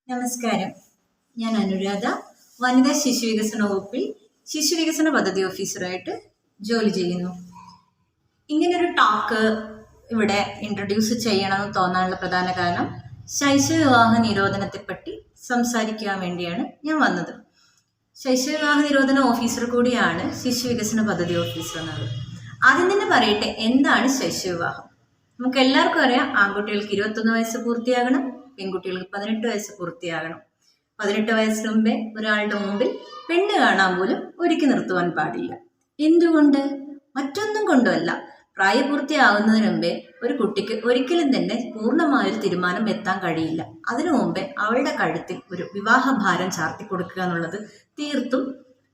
നമസ്കാരം. ഞാൻ അനുരാധ, വനിതാ ശിശുവികസന വകുപ്പിൽ ശിശുവികസന പദ്ധതി ഓഫീസറായിട്ട് ജോലി ചെയ്യുന്നു. ഇങ്ങനൊരു ടോക്ക് ഇവിടെ ഇൻട്രൊഡ്യൂസ് ചെയ്യണമെന്ന് തോന്നാനുള്ള പ്രധാന കാരണം ശൈശവ വിവാഹ നിരോധനത്തെപ്പറ്റി സംസാരിക്കാൻ വേണ്ടിയാണ് ഞാൻ വന്നത്. ശൈശവ വിവാഹ നിരോധന ഓഫീസർ കൂടിയാണ് ശിശുവികസന പദ്ധതി ഓഫീസർ എന്നത്. ആദ്യം തന്നെ പറയട്ടെ, എന്താണ് ശൈശവ വിവാഹം? നമുക്ക് എല്ലാവർക്കും അറിയാം, ആൺകുട്ടികൾക്ക് 21 വയസ്സ് പൂർത്തിയാകണം, പെൺകുട്ടികൾക്ക് 18 വയസ്സ് പൂർത്തിയാകണം. 18 വയസ്സിന് മുമ്പേ ഒരാളുടെ മുമ്പിൽ പെണ്ണ് കാണാൻ പോലും ഒരുക്കി നിർത്തുവാൻ പാടില്ല. എന്തുകൊണ്ട്? മറ്റൊന്നും കൊണ്ടുമല്ല. പ്രായപൂർത്തിയാവുന്നതിന് മുമ്പേ ഒരു കുട്ടിക്ക് ഒരിക്കലും തന്നെ പൂർണ്ണമായൊരു തീരുമാനം എത്താൻ കഴിയില്ല. അതിനു മുമ്പേ അവളുടെ കഴുത്തിൽ ഒരു വിവാഹഭാരം ചാർത്തി കൊടുക്കുക എന്നുള്ളത് തീർത്തും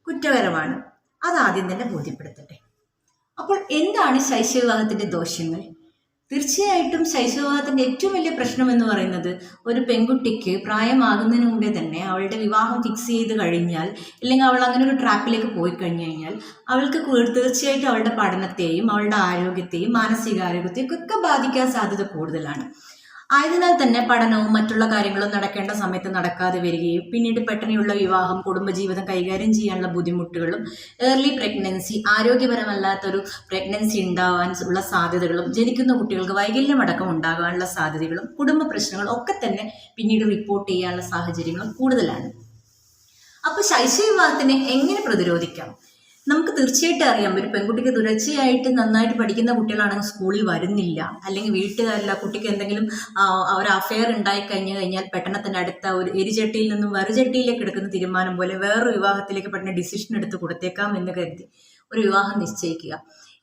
കുറ്റകരമാണ്. അതാദ്യം തന്നെ ബോധ്യപ്പെടുത്തട്ടെ. അപ്പോൾ എന്താണ് ശൈശവ വിവാഹത്തിന്റെ ദോഷങ്ങൾ? തീർച്ചയായിട്ടും ശൈശവ വിവാഹത്തിന്റെ ഏറ്റവും വലിയ പ്രശ്നം എന്ന് പറയുന്നത്, ഒരു പെൺകുട്ടിക്ക് പ്രായമാകുന്നതിന് മുമ്പേ തന്നെ അവളുടെ വിവാഹം ഫിക്സ് ചെയ്ത് കഴിഞ്ഞാൽ, അല്ലെങ്കിൽ അവൾ അങ്ങനെ ഒരു ട്രാപ്പിലേക്ക് പോയി കഴിഞ്ഞു കഴിഞ്ഞാൽ അവൾക്ക് തീർച്ചയായിട്ടും അവളുടെ പഠനത്തെയും അവളുടെ ആരോഗ്യത്തെയും മാനസികാരോഗ്യത്തെയും ഒക്കെ ബാധിക്കാൻ സാധ്യത കൂടുതലാണ്. ആയതിനാൽ തന്നെ പഠനവും മറ്റുള്ള കാര്യങ്ങളും നടക്കേണ്ട സമയത്ത് നടക്കാതെ വരികയും പിന്നീട് പെട്ടെന്നുള്ള വിവാഹം, കുടുംബജീവിതം കൈകാര്യം ചെയ്യാനുള്ള ബുദ്ധിമുട്ടുകളും, ഏർലി പ്രഗ്നൻസി, ആരോഗ്യപരമല്ലാത്തൊരു പ്രഗ്നൻസി ഉണ്ടാവാൻ ഉള്ള സാധ്യതകളും, ജനിക്കുന്ന കുട്ടികൾക്ക് വൈകല്യമടക്കം ഉണ്ടാകാനുള്ള സാധ്യതകളും, കുടുംബ പ്രശ്നങ്ങളും ഒക്കെ തന്നെ പിന്നീട് റിപ്പോർട്ട് ചെയ്യാനുള്ള സാഹചര്യങ്ങളും കൂടുതലാണ്. അപ്പോൾ ശൈശവ വിവാഹത്തിനെ എങ്ങനെ പ്രതിരോധിക്കാം? നമുക്ക് തീർച്ചയായിട്ടും അറിയാം, ഒരു പെൺകുട്ടിക്ക് തുടർച്ചയായിട്ട് നന്നായിട്ട് പഠിക്കുന്ന കുട്ടികളാണെങ്കിൽ സ്കൂളിൽ വരുന്നില്ല, അല്ലെങ്കിൽ വീട്ടുകാരില്ല, കുട്ടിക്ക് എന്തെങ്കിലും ഒരു അഫെയർ ഉണ്ടായി കഴിഞ്ഞാൽ പെട്ടെന്ന് തന്നെ അടുത്ത ഒരു എരിചട്ടിയിൽ നിന്നും വെറുചട്ടിയിലേക്ക് എടുക്കുന്ന തീരുമാനം പോലെ വേറൊരു വിവാഹത്തിലേക്ക് പെട്ടെന്ന് ഡിസിഷൻ എടുത്ത് കൊടുത്തേക്കാം എന്ന് കരുതി ഒരു വിവാഹം നിശ്ചയിക്കുക.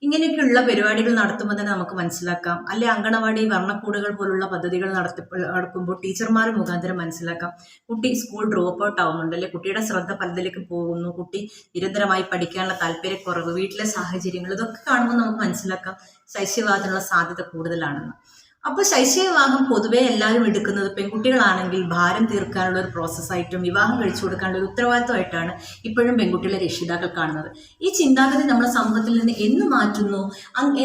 ഇങ്ങനെയൊക്കെയുള്ള പരിപാടികൾ നടത്തുമ്പോൾ തന്നെ നമുക്ക് മനസ്സിലാക്കാം, അല്ലെ അങ്കണവാടി വർണ്ണക്കൂടുകൾ പോലുള്ള പദ്ധതികൾ നടക്കുമ്പോൾ ടീച്ചർമാർ മുഖാന്തരം മനസ്സിലാക്കാം, കുട്ടി സ്കൂൾ ഡ്രോപ്പ് ഔട്ട് ആവുന്നുണ്ട്, അല്ലെ കുട്ടിയുടെ ശ്രദ്ധ പലതിലേക്ക് പോകുന്നു, കുട്ടി നിരന്തരമായി പഠിക്കാനുള്ള താല്പര്യക്കുറവ്, വീട്ടിലെ സാഹചര്യങ്ങൾ, ഇതൊക്കെ കാണുമ്പോൾ നമുക്ക് മനസ്സിലാക്കാം ശൈശവവിവാഹത്തിനുള്ള സാധ്യത കൂടുതലാണെന്ന്. അപ്പോൾ ശൈശവ വിവാഹം പൊതുവെ എല്ലാവരും എടുക്കുന്നത് പെൺകുട്ടികളാണെങ്കിൽ ഭാരം തീർക്കാനുള്ള ഒരു പ്രോസസ്സായിട്ടും വിവാഹം കഴിച്ചു കൊടുക്കാനുള്ള ഒരു ഉത്തരവാദിത്വമായിട്ടാണ് ഇപ്പോഴും പെൺകുട്ടികളെ രക്ഷിതാക്കൾ കാണുന്നത്. ഈ ചിന്താഗതി നമ്മുടെ സമൂഹത്തിൽ നിന്ന് എന്ന് മാറ്റുന്നു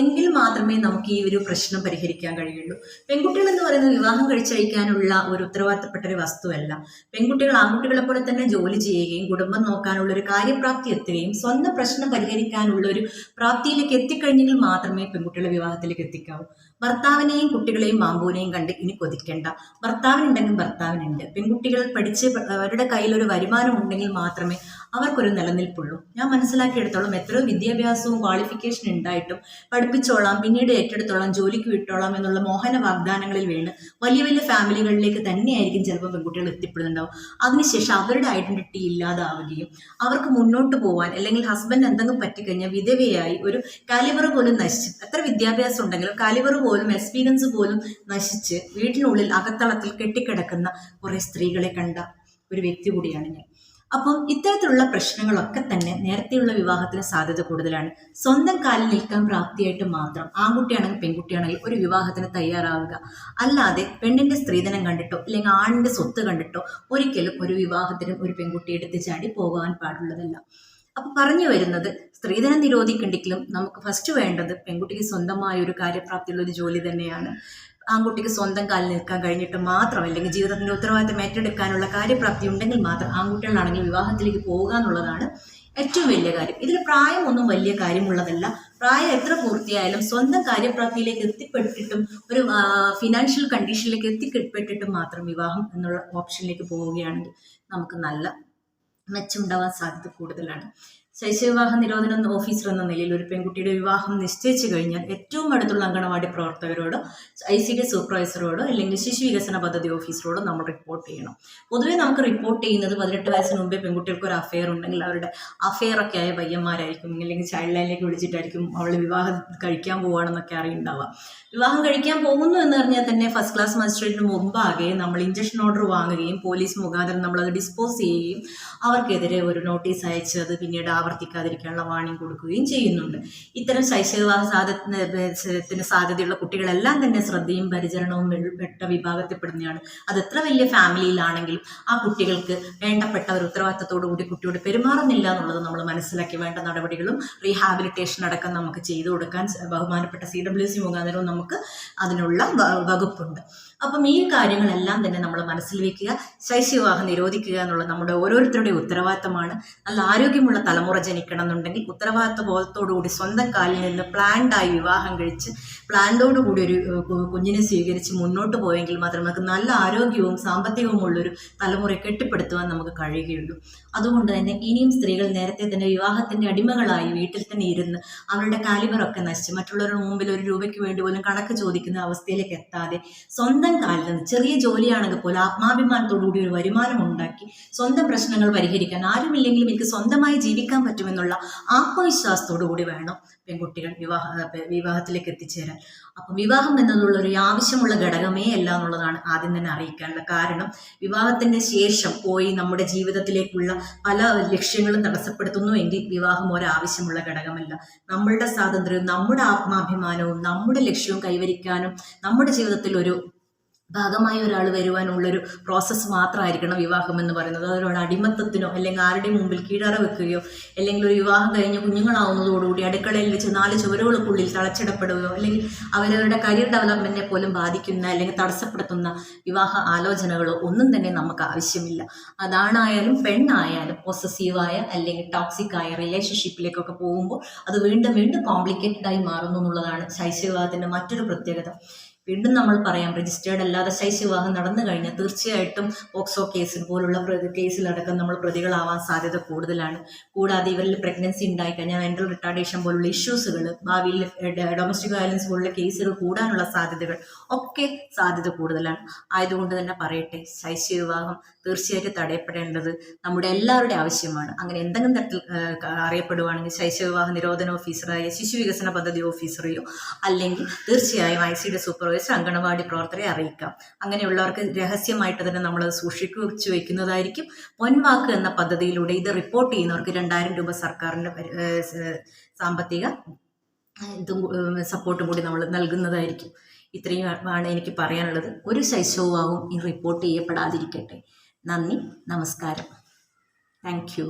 എങ്കിൽ മാത്രമേ നമുക്ക് ഈ ഒരു പ്രശ്നം പരിഹരിക്കാൻ കഴിയുള്ളൂ. പെൺകുട്ടികൾ എന്ന് പറയുന്നത് വിവാഹം കഴിച്ചയക്കാനുള്ള ഒരു ഉത്തരവാദിത്തപ്പെട്ട ഒരു വസ്തുവല്ല. പെൺകുട്ടികൾ ആൺകുട്ടികളെ പോലെ തന്നെ ജോലി ചെയ്യുകയും കുടുംബം നോക്കാനുള്ള ഒരു കാര്യപ്രാപ്തി എത്തുകയും സ്വന്തം പ്രശ്നം പരിഹരിക്കാനുള്ള ഒരു പ്രാപ്തിയിലേക്ക് എത്തിക്കഴിഞ്ഞെങ്കിൽ മാത്രമേ പെൺകുട്ടികളെ വിവാഹത്തിലേക്ക് എത്തിക്കാവൂ. ഭർത്താവിനെയും കുട്ടികളെയും മാമ്പൂനെയും കണ്ട് ഇനി കൊതിക്കേണ്ട. ഭർത്താവിനുണ്ടെങ്കിൽ ഭർത്താവിനുണ്ട്. പെൺകുട്ടികൾ പഠിച്ച് അവരുടെ കയ്യിൽ ഒരു വരുമാനം ഉണ്ടെങ്കിൽ മാത്രമേ അവർക്കൊരു നിലനിൽപ്പുള്ളൂ. ഞാൻ മനസ്സിലാക്കിയെടുത്തോളം എത്രയോ വിദ്യാഭ്യാസവും ക്വാളിഫിക്കേഷൻ ഉണ്ടായിട്ടും പഠിപ്പിച്ചോളാം, പിന്നീട് ഏറ്റെടുത്തോളാം, ജോലിക്ക് വിട്ടോളാം എന്നുള്ള മോഹന വാഗ്ദാനങ്ങളിൽ വീണ് വലിയ വലിയ ഫാമിലികളിലേക്ക് തന്നെയായിരിക്കും ചിലപ്പോൾ പെൺകുട്ടികൾ എത്തിപ്പെടുന്നുണ്ടാവും. അതിനുശേഷം അവരുടെ ഐഡന്റിറ്റി ഇല്ലാതാവുകയും അവർക്ക് മുന്നോട്ട് പോകാൻ, അല്ലെങ്കിൽ ഹസ്ബൻഡ് എന്തെങ്കിലും പറ്റിക്കഴിഞ്ഞാൽ വിധവയായി ഒരു കാലിബർ പോലും നശിച്ച്, എത്ര വിദ്യാഭ്യാസം ഉണ്ടെങ്കിലും കാലിബർ പോലും എക്സ്പീരിയൻസ് പോലും നശിച്ച് വീട്ടിനുള്ളിൽ അകത്തളത്തിൽ കെട്ടിക്കിടക്കുന്ന കുറെ സ്ത്രീകളെ കണ്ട ഒരു വ്യക്തി കൂടിയാണ് ഞാൻ. അപ്പം ഇത്തരത്തിലുള്ള പ്രശ്നങ്ങളൊക്കെ തന്നെ നേരത്തെയുള്ള വിവാഹത്തിന് സാധ്യത കൂടുതലാണ്. സ്വന്തം കാലിൽ നിൽക്കാൻ പ്രാപ്തിയായിട്ട് മാത്രം ആൺകുട്ടിയാണെങ്കിൽ പെൺകുട്ടിയാണെങ്കിൽ ഒരു വിവാഹത്തിന് തയ്യാറാവുക. അല്ലാതെ പെണ്ണിന്റെ സ്ത്രീധനം കണ്ടിട്ടോ അല്ലെങ്കിൽ ആണിന്റെ സ്വത്ത് കണ്ടിട്ടോ ഒരിക്കലും ഒരു വിവാഹത്തിനും ഒരു പെൺകുട്ടി എടുത്ത് ചാടി പോകാൻ പാടുള്ളതല്ല. അപ്പൊ പറഞ്ഞു വരുന്നത്, സ്ത്രീധനം നിരോധിക്കണ്ടെങ്കിലും നമുക്ക് ഫസ്റ്റ് വേണ്ടത് പെൺകുട്ടിക്ക് സ്വന്തമായ ഒരു കാര്യപ്രാപ്തിയുള്ള ഒരു ജോലി തന്നെയാണ്. ആൺകുട്ടിക്ക് സ്വന്തം കാലിൽ നിൽക്കാൻ കഴിഞ്ഞിട്ട് മാത്രം, അല്ലെങ്കിൽ ജീവിതത്തിന്റെ ഉത്തരവാദിത്തം ഏറ്റെടുക്കാനുള്ള കാര്യപ്രാപ്തി ഉണ്ടെങ്കിൽ മാത്രം ആൺകുട്ടികളാണെങ്കിൽ വിവാഹത്തിലേക്ക് പോകുക എന്നുള്ളതാണ് ഏറ്റവും വലിയ കാര്യം. ഇതിൽ പ്രായമൊന്നും വലിയ കാര്യമുള്ളതല്ല. പ്രായം എത്ര പൂർത്തിയായാലും സ്വന്തം കാര്യപ്രാപ്തിയിലേക്ക് എത്തിപ്പെട്ടിട്ടും ഒരു ഫിനാൻഷ്യൽ കണ്ടീഷനിലേക്ക് എത്തിപ്പെട്ടിട്ടും മാത്രം വിവാഹം എന്നുള്ള ഓപ്ഷനിലേക്ക് പോവുകയാണെങ്കിൽ നമുക്ക് നല്ല മെച്ചമുണ്ടാവാൻ സാധ്യത കൂടുതലാണ്. ശൈശവവിവാഹ നിരോധന ഓഫീസർ എന്ന നിലയിൽ ഒരു പെൺകുട്ടിയുടെ വിവാഹം നിശ്ചയിച്ചു കഴിഞ്ഞാൽ ഏറ്റവും അടുത്തുള്ള അങ്കണവാടി പ്രവർത്തകരോടോ ICD സൂപ്പർവൈസറോടോ അല്ലെങ്കിൽ ശിശു വികസന പദ്ധതി ഓഫീസറോടോ നമ്മൾ റിപ്പോർട്ട് ചെയ്യണം. പൊതുവേ നമുക്ക് റിപ്പോർട്ട് ചെയ്യുന്നത് 18 വയസ്സിന് മുമ്പേ പെൺകുട്ടികൾക്ക് ഒരു അഫെയർ ഉണ്ടെങ്കിൽ അവരുടെ അഫെയറൊക്കെ ആയ പയ്യന്മാരായിരിക്കും, അല്ലെങ്കിൽ ചൈൽഡ് ലൈനിലേക്ക് വിളിച്ചിട്ടായിരിക്കും അവൾ വിവാഹം കഴിക്കാൻ പോവുകയാണെന്നൊക്കെ അറിയുണ്ടാവുക. വിവാഹം കഴിക്കാൻ പോകുന്നു എന്ന് പറഞ്ഞാൽ തന്നെ ഫസ്റ്റ് ക്ലാസ് മജിസ്ട്രേറ്റിന് മുമ്പാകെ നമ്മൾ ഇഞ്ചക്ഷൻ ഓർഡർ വാങ്ങുകയും പോലീസ് മുഖാന്തരം നമ്മളത് ഡിസ്പോസ് ചെയ്യുകയും അവർക്കെതിരെ ഒരു നോട്ടീസ് അയച്ച് അത് പിന്നീട് ആവർത്തിക്കാതിരിക്കാനുള്ള വാണിംഗ് കൊടുക്കുകയും ചെയ്യുന്നുണ്ട്. ഇത്തരം ശൈശവവിവാഹ സാധ്യതയുള്ള കുട്ടികളെല്ലാം തന്നെ ശ്രദ്ധയും പരിചരണവും പെട്ട വിഭാഗത്തിൽപ്പെടുന്നതാണ്. അത് എത്ര വലിയ ഫാമിലിയിലാണെങ്കിലും ആ കുട്ടികൾക്ക് വേണ്ടപ്പെട്ട ഒരു ഉത്തരവാദിത്തത്തോടു കൂടി കുട്ടിയോട് പെരുമാറുന്നില്ല എന്നുള്ളത് നമ്മൾ മനസ്സിലാക്കി വേണ്ട നടപടികളും റീഹാബിലിറ്റേഷൻ അടക്കം നമുക്ക് ചെയ്തു കൊടുക്കാൻ ബഹുമാനപ്പെട്ട CWC മുഖാന്തരവും നമുക്ക് അതിനുള്ള വകുപ്പുണ്ട്. അപ്പം ഈ കാര്യങ്ങളെല്ലാം തന്നെ നമ്മൾ മനസ്സിൽ വെക്കുക. ശൈശവവിവാഹം നിരോധിക്കുക എന്നുള്ളത് നമ്മുടെ ഓരോരുത്തരുടെയും ഉത്തരവാദിത്തമാണ്. നല്ല ആരോഗ്യമുള്ള തലമുറ ജനിക്കണം എന്നുണ്ടെങ്കിൽ ഉത്തരവാദിത്ത ബോധത്തോടുകൂടി സ്വന്തം കാലിൽ നിന്ന് പ്ലാൻഡായി വിവാഹം കഴിച്ച് പ്ലാൻഡോടുകൂടി ഒരു കുഞ്ഞിനെ സ്വീകരിച്ച് മുന്നോട്ട് പോയെങ്കിൽ മാത്രമേ നമുക്ക് നല്ല ആരോഗ്യവും സാമ്പത്തികവും ഉള്ളൊരു തലമുറയെ കെട്ടിപ്പടുത്തുവാൻ നമുക്ക് കഴിയുകയുള്ളൂ. അതുകൊണ്ട് തന്നെ ഇനിയും സ്ത്രീകൾ നേരത്തെ തന്നെ വിവാഹത്തിൻ്റെ അടിമകളായി വീട്ടിൽ തന്നെ ഇരുന്ന് അവരുടെ കാലിബറൊക്കെ നശിച്ച് മറ്റുള്ളവരുടെ മുമ്പിൽ ഒരു രൂപയ്ക്ക് വേണ്ടി പോലും കണക്ക് ചോദിക്കുന്ന അവസ്ഥയിലേക്ക് എത്താതെ സ്വന്തം കാലിൽ നിന്ന് ചെറിയ ജോലിയാണെങ്കിൽ പോലും ആത്മാഭിമാനത്തോടുകൂടി ഒരു വരുമാനം ഉണ്ടാക്കി സ്വന്തം പ്രശ്നങ്ങൾ പരിഹരിക്കാൻ, ആരുമില്ലെങ്കിലും എനിക്ക് സ്വന്തമായി ജീവിക്കാൻ പറ്റുമെന്നുള്ള ആത്മവിശ്വാസത്തോടു കൂടി വേണം പെൺകുട്ടികൾ വിവാഹത്തിലേക്ക് എത്തിച്ചേരാൻ. അപ്പം വിവാഹം എന്നതുള്ളൊരു ആവശ്യമുള്ള ഘടകമേ അല്ല എന്നുള്ളതാണ് ആദ്യം തന്നെ അറിയിക്കാനുള്ളത്. കാരണം വിവാഹത്തിന് ശേഷം പോയി നമ്മുടെ ജീവിതത്തിലേക്കുള്ള പല ലക്ഷ്യങ്ങളും തടസ്സപ്പെടുത്തുന്നു എങ്കിൽ വിവാഹം ഒരാവശ്യമുള്ള ഘടകമല്ല. നമ്മളുടെ സ്വാതന്ത്ര്യവും നമ്മുടെ ആത്മാഭിമാനവും നമ്മുടെ ലക്ഷ്യവും കൈവരിക്കാനും നമ്മുടെ ജീവിതത്തിൽ ഒരു ഭാഗമായി ഒരാൾ വരുവാനുള്ളൊരു പ്രോസസ്സ് മാത്രമായിരിക്കണം വിവാഹം എന്ന് പറയുന്നത്. അതിനോട് അടിമത്തത്തിനോ അല്ലെങ്കിൽ ആരുടെയും മുമ്പിൽ കീഴറ വെക്കുകയോ അല്ലെങ്കിൽ ഒരു വിവാഹം കഴിഞ്ഞ് കുഞ്ഞുങ്ങളാവുന്നതോടുകൂടി അടുക്കളയിൽ വെച്ച് 4 ചുവരുകൾക്കുള്ളിൽ തളച്ചിടപ്പെടുകയോ അല്ലെങ്കിൽ അവരവരുടെ കരിയർ ഡെവലപ്മെൻറ്റിനെ പോലും ബാധിക്കുന്ന അല്ലെങ്കിൽ തടസ്സപ്പെടുത്തുന്ന വിവാഹ ആലോചനകളോ ഒന്നും തന്നെ നമുക്ക് ആവശ്യമില്ല. അതാണായാലും പെണ്ണായാലും പൊസസീവായ അല്ലെങ്കിൽ ടോക്സിക് ആയ റിലേഷൻഷിപ്പിലേക്കൊക്കെ പോകുമ്പോൾ അത് വീണ്ടും വീണ്ടും കോംപ്ലിക്കേറ്റഡായി മാറുന്നു എന്നുള്ളതാണ് ശൈശവവിവാഹത്തിൻ്റെ മറ്റൊരു പ്രത്യേകത. വീണ്ടും നമ്മൾ പറയാം, രജിസ്റ്റേർഡ് അല്ലാതെ ശൈശവവിവാഹം നടന്നു കഴിഞ്ഞാൽ തീർച്ചയായിട്ടും പോക്സോ കേസിൽ പോലുള്ള കേസിലടക്കം നമ്മൾ പ്രതികളാവാൻ സാധ്യത കൂടുതലാണ്. കൂടാതെ ഇവരിൽ പ്രഗ്നൻസി ഉണ്ടായിക്കഴിഞ്ഞാൽ മെൻ്റൽ റിട്ടാർഡേഷൻ പോലുള്ള ഇഷ്യൂസുകൾ, ഭാവിയിൽ ഡൊമസ്റ്റിക് വയലൻസ് പോലുള്ള കേസുകൾ കൂടാനുള്ള സാധ്യതകൾ ഒക്കെ സാധ്യത കൂടുതലാണ്. ആയതുകൊണ്ട് തന്നെ പറയട്ടെ, ശൈശവവിവാഹം തീർച്ചയായിട്ടും തടയപ്പെടേണ്ടത് നമ്മുടെ എല്ലാവരുടെ ആവശ്യമാണ്. അങ്ങനെ എന്തെങ്കിലും തരത്തിൽ അറിയപ്പെടുവാണെങ്കിൽ ശൈശവവിവാഹ നിരോധന ഓഫീസറായ ശിശു വികസന പദ്ധതി ഓഫീസറെയോ അല്ലെങ്കിൽ തീർച്ചയായും ICD സൂപ്പർവൈസർ, അങ്കണവാടി പ്രവർത്തകരെ അറിയിക്കാം. അങ്ങനെയുള്ളവർക്ക് രഹസ്യമായിട്ട് തന്നെ നമ്മളത് സൂക്ഷിച്ചു വയ്ക്കുന്നതായിരിക്കും. പൊൻവാക്ക് എന്ന പദ്ധതിയിലൂടെ ഇത് റിപ്പോർട്ട് ചെയ്യുന്നവർക്ക് 2000 രൂപ സർക്കാരിൻ്റെ സാമ്പത്തിക സപ്പോർട്ടും കൂടി നമ്മൾ നൽകുന്നതായിരിക്കും. ഇത്രയും ആണ് എനിക്ക് പറയാനുള്ളത്. ഒരു ശൈശവവിവാഹവും ഈ റിപ്പോർട്ട് ചെയ്യപ്പെടാതിരിക്കട്ടെ. നന്ദി, നമസ്കാരം. Thank you.